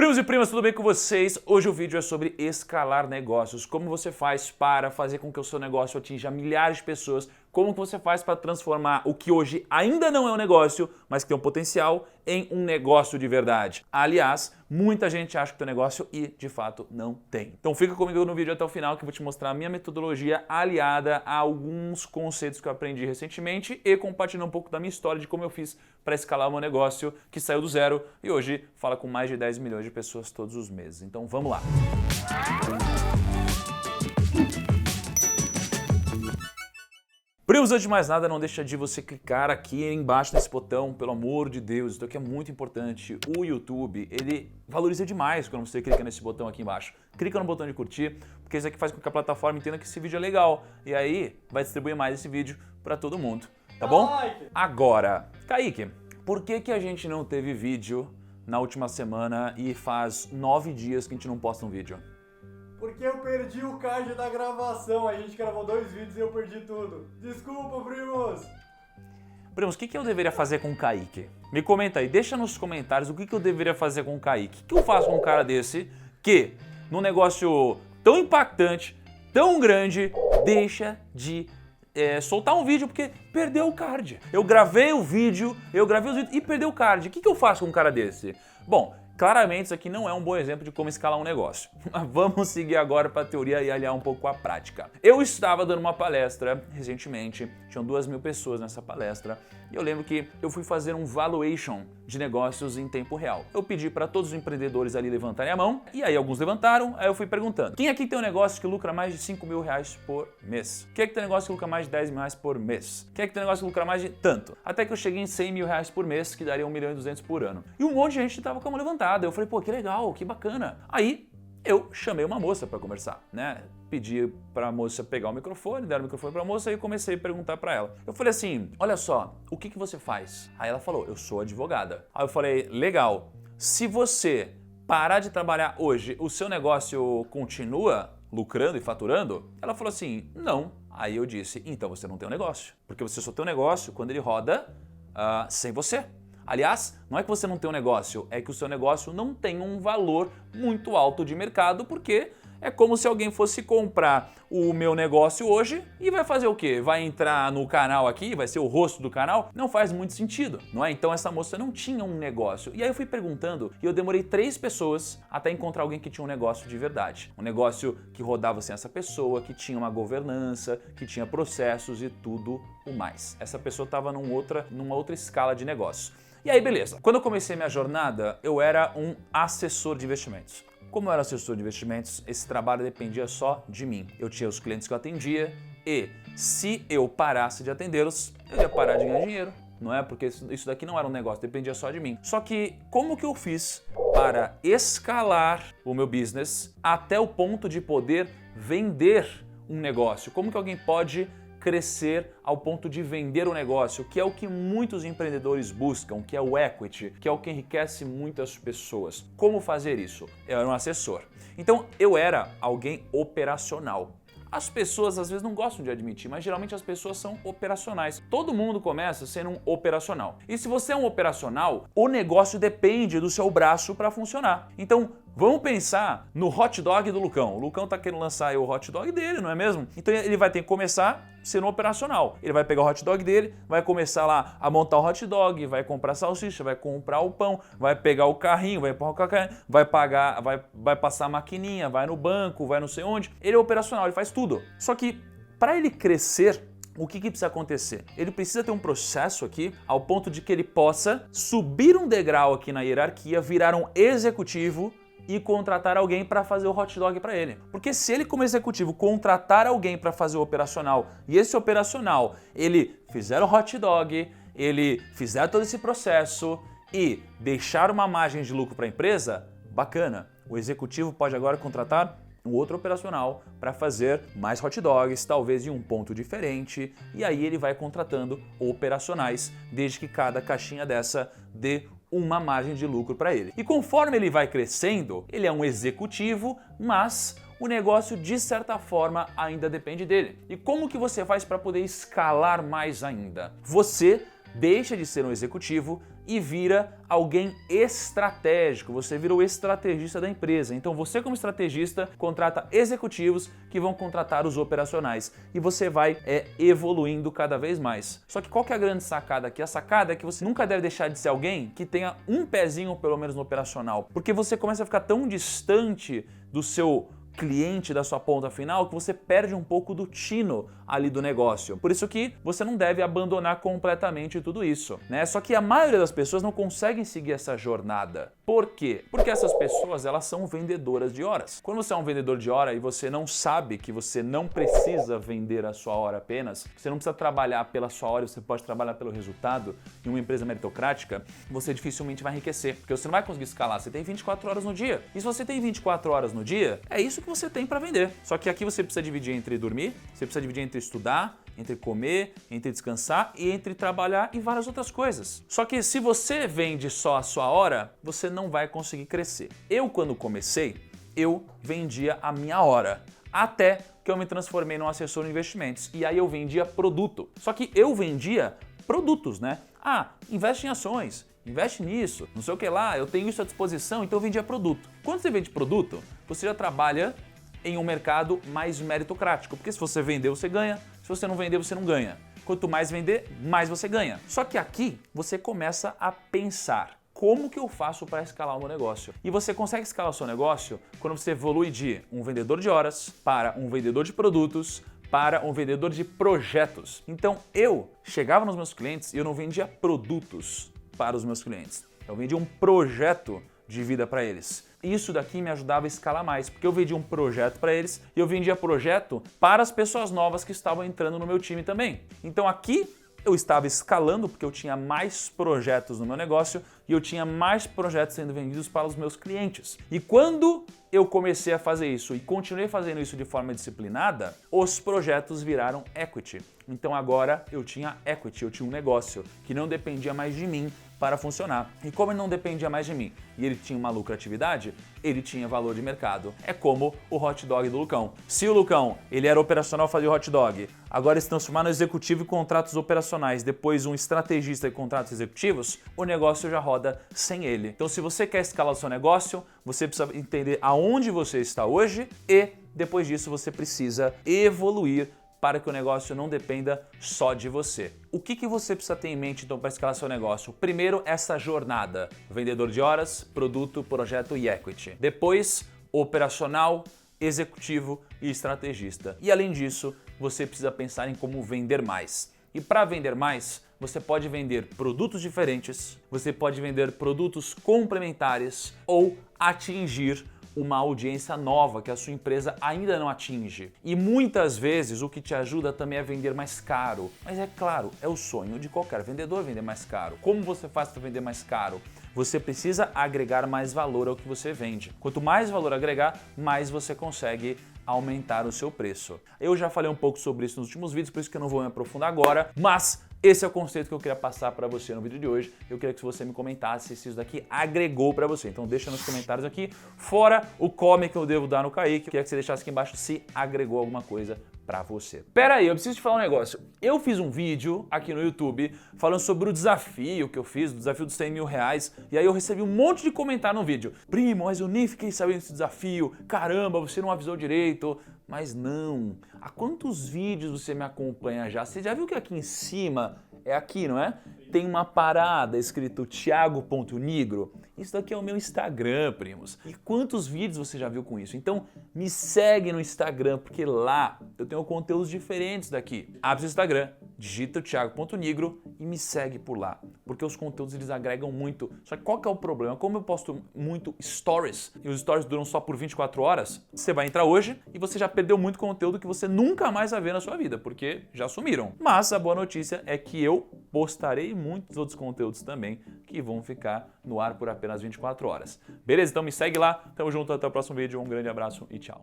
Primos e primas, tudo bem com vocês? Hoje o vídeo é sobre escalar negócios. Como você faz para fazer com que o seu negócio atinja milhares de pessoas. Como que você faz para transformar o que hoje ainda não é um negócio, mas que tem um potencial, em um negócio de verdade. Aliás, muita gente acha que tem negócio e, de fato, não tem. Então fica comigo no vídeo até o final que eu vou te mostrar a minha metodologia aliada a alguns conceitos que eu aprendi recentemente e compartilhar um pouco da minha história de como eu fiz para escalar o meu negócio que saiu do zero e hoje fala com mais de 10 milhões de pessoas todos os meses. Então vamos lá! Primos, antes de mais nada, não deixa de você clicar aqui embaixo nesse botão, pelo amor de Deus, isso aqui é muito importante. O YouTube, ele valoriza demais quando você clica nesse botão aqui embaixo. Clica no botão de curtir, porque isso aqui faz com que a plataforma entenda que esse vídeo é legal. E aí, vai distribuir mais esse vídeo para todo mundo, tá bom? Agora, Kaique, por que a gente não teve vídeo na última semana e faz 9 dias que a gente não posta um vídeo? Porque eu perdi o card da gravação, a gente gravou 2 vídeos e eu perdi tudo. Desculpa, primos! Primos, o que eu deveria fazer com o Kaique? Me comenta aí, deixa nos comentários o que eu deveria fazer com o Kaique. O que eu faço com um cara desse que, num negócio tão impactante, tão grande, deixa de soltar um vídeo porque perdeu o card. Eu gravei os vídeos e perdeu o card. O que eu faço com um cara desse? Bom, claramente isso aqui não é um bom exemplo de como escalar um negócio. Mas vamos seguir agora para a teoria e aliar um pouco com a prática. Eu estava dando uma palestra recentemente, tinham 2.000 pessoas nessa palestra, e eu lembro que eu fui fazer um valuation de negócios em tempo real. Eu pedi para todos os empreendedores ali levantarem a mão, e aí alguns levantaram, aí eu fui perguntando: quem aqui tem um negócio que lucra mais de 5 mil reais por mês? Quem é que tem um negócio que lucra mais de 10 mil reais por mês? Quem é que tem um negócio que lucra mais de tanto? Até que eu cheguei em 100 mil reais por mês, que daria 1.200.000 por ano. E um monte de gente estava com a mão levantada. Eu falei, pô, que legal, que bacana. Aí eu chamei uma moça para conversar, né? Pedi para a moça pegar o microfone, deram o microfone para a moça e comecei a perguntar para ela. Eu falei assim, olha só, o que você faz? Aí ela falou, eu sou advogada. Aí eu falei, legal, se você parar de trabalhar hoje, o seu negócio continua lucrando e faturando? Ela falou assim, não. Aí eu disse, então você não tem um negócio, porque você só tem um negócio quando ele roda sem você. Aliás, não é que você não tem um negócio, é que o seu negócio não tem um valor muito alto de mercado, porque é como se alguém fosse comprar o meu negócio hoje e vai fazer o quê? Vai entrar no canal aqui, vai ser o rosto do canal? Não faz muito sentido, não é? Então essa moça não tinha um negócio. E aí eu fui perguntando e eu demorei 3 pessoas até encontrar alguém que tinha um negócio de verdade. Um negócio que rodava sem essa pessoa, que tinha uma governança, que tinha processos e tudo o mais. Essa pessoa estava numa outra escala de negócio. E aí, beleza. Quando eu comecei minha jornada, eu era um assessor de investimentos. Como eu era assessor de investimentos, esse trabalho dependia só de mim. Eu tinha os clientes que eu atendia e se eu parasse de atendê-los, eu ia parar de ganhar dinheiro, não é? Porque isso daqui não era um negócio, dependia só de mim. Só que como que eu fiz para escalar o meu business até o ponto de poder vender um negócio? Como que alguém pode crescer ao ponto de vender o negócio, que é o que muitos empreendedores buscam, que é o equity, que é o que enriquece muitas pessoas. Como fazer isso? Eu era um assessor. Então eu era alguém operacional. As pessoas às vezes não gostam de admitir, mas geralmente as pessoas são operacionais. Todo mundo começa sendo um operacional. E se você é um operacional, o negócio depende do seu braço para funcionar. Então, vamos pensar no hot dog do Lucão. O Lucão tá querendo lançar aí o hot dog dele, não é mesmo? Então ele vai ter que começar sendo operacional. Ele vai pegar o hot dog dele, vai começar lá a montar o hot dog, vai comprar salsicha, vai comprar o pão, vai pegar o carrinho, vai pôr o carrinho, vai pagar, vai passar a maquininha, vai no banco, vai não sei onde. Ele é operacional, ele faz tudo. Só que para ele crescer, o que precisa acontecer? Ele precisa ter um processo aqui ao ponto de que ele possa subir um degrau aqui na hierarquia, virar um executivo e contratar alguém para fazer o hot dog para ele. Porque se ele, como executivo, contratar alguém para fazer o operacional e esse operacional, ele fizer o hot dog, ele fizer todo esse processo e deixar uma margem de lucro para a empresa, bacana. O executivo pode agora contratar um outro operacional para fazer mais hot dogs, talvez em um ponto diferente, e aí ele vai contratando operacionais, desde que cada caixinha dessa dê uma margem de lucro para ele. E conforme ele vai crescendo, ele é um executivo, mas o negócio de certa forma ainda depende dele. E como que você faz para poder escalar mais ainda? Você deixa de ser um executivo, e vira alguém estratégico, você vira o estrategista da empresa. Então você, como estrategista, contrata executivos que vão contratar os operacionais e você vai evoluindo cada vez mais. Só que qual que é a grande sacada aqui? A sacada é que você nunca deve deixar de ser alguém que tenha um pezinho pelo menos no operacional, porque você começa a ficar tão distante do seu cliente, da sua ponta final, que você perde um pouco do tino ali do negócio. Por isso que você não deve abandonar completamente tudo isso, né? Só que a maioria das pessoas não conseguem seguir essa jornada. Por quê? Porque essas pessoas, elas são vendedoras de horas. Quando você é um vendedor de hora e você não sabe que você não precisa vender a sua hora apenas, você não precisa trabalhar pela sua hora, você pode trabalhar pelo resultado em uma empresa meritocrática, você dificilmente vai enriquecer, porque você não vai conseguir escalar. Você tem 24 horas no dia. E se você tem 24 horas no dia, é isso que você tem para vender. Só que aqui você precisa dividir entre dormir, você precisa dividir entre estudar, entre comer, entre descansar e entre trabalhar e várias outras coisas. Só que se você vende só a sua hora, você não vai conseguir crescer. Eu, quando comecei, eu vendia a minha hora. Até que eu me transformei num assessor de investimentos. E aí eu vendia produto. Só que eu vendia produtos, né? Ah, investe em ações. Investe nisso, não sei o que lá, eu tenho isso à disposição, então eu vendia produto. Quando você vende produto, você já trabalha em um mercado mais meritocrático, porque se você vender, você ganha, se você não vender, você não ganha. Quanto mais vender, mais você ganha. Só que aqui você começa a pensar, como que eu faço para escalar o meu negócio? E você consegue escalar o seu negócio quando você evolui de um vendedor de horas para um vendedor de produtos, para um vendedor de projetos. Então eu chegava nos meus clientes e eu não vendia produtos para os meus clientes. Eu vendia um projeto de vida para eles. Isso daqui me ajudava a escalar mais, porque eu vendia um projeto para eles e eu vendia projeto para as pessoas novas que estavam entrando no meu time também. Então aqui eu estava escalando porque eu tinha mais projetos no meu negócio e eu tinha mais projetos sendo vendidos para os meus clientes. E quando eu comecei a fazer isso e continuei fazendo isso de forma disciplinada, os projetos viraram equity. Então agora eu tinha equity, eu tinha um negócio que não dependia mais de mim para funcionar. E como ele não dependia mais de mim e ele tinha uma lucratividade, ele tinha valor de mercado. É como o hot dog do Lucão. Se o Lucão, ele era operacional, fazia hot dog, agora se transformar no executivo e contratos operacionais, depois um estrategista e contratos executivos, o negócio já roda sem ele. Então se você quer escalar o seu negócio, você precisa entender aonde você está hoje e depois disso você precisa evoluir para que o negócio não dependa só de você. O que você precisa ter em mente então para escalar seu negócio? Primeiro, essa jornada. Vendedor de horas, produto, projeto e equity. Depois, operacional, executivo e estrategista. E além disso, você precisa pensar em como vender mais. E para vender mais, você pode vender produtos diferentes, você pode vender produtos complementares ou atingir uma audiência nova que a sua empresa ainda não atinge. E muitas vezes o que te ajuda também é vender mais caro. Mas é claro, é o sonho de qualquer vendedor vender mais caro. Como você faz para vender mais caro? Você precisa agregar mais valor ao que você vende. Quanto mais valor agregar, mais você consegue aumentar o seu preço. Eu já falei um pouco sobre isso nos últimos vídeos, por isso que eu não vou me aprofundar agora, mas esse é o conceito que eu queria passar para você no vídeo de hoje. Eu queria que você me comentasse se isso daqui agregou para você. Então deixa nos comentários aqui, fora o come que eu devo dar no Kaique. Eu queria que você deixasse aqui embaixo se agregou alguma coisa pra você. Pera aí, eu preciso te falar um negócio. Eu fiz um vídeo aqui no YouTube falando sobre o desafio que eu fiz, o desafio dos 100 mil reais, e aí eu recebi um monte de comentário no vídeo. Primo, mas eu nem fiquei sabendo desse desafio. Caramba, você não avisou direito. Mas não. Há quantos vídeos você me acompanha já? Você já viu que aqui em cima, é aqui, não é? Tem uma parada escrito thiago.nigro. Isso daqui é o meu Instagram, primos. E quantos vídeos você já viu com isso? Então me segue no Instagram, porque lá eu tenho conteúdos diferentes daqui. Abre o Instagram, digita o thiago.nigro e me segue por lá. Porque os conteúdos eles agregam muito. Só que qual que é o problema? Como eu posto muito stories, e os stories duram só por 24 horas, você vai entrar hoje e você já perdeu muito conteúdo que você nunca mais vai ver na sua vida, porque já sumiram. Mas a boa notícia é que eu postarei muitos outros conteúdos também que vão ficar no ar por apenas 24 horas. Beleza? Então me segue lá. Tamo junto, até o próximo vídeo. Um grande abraço e tchau.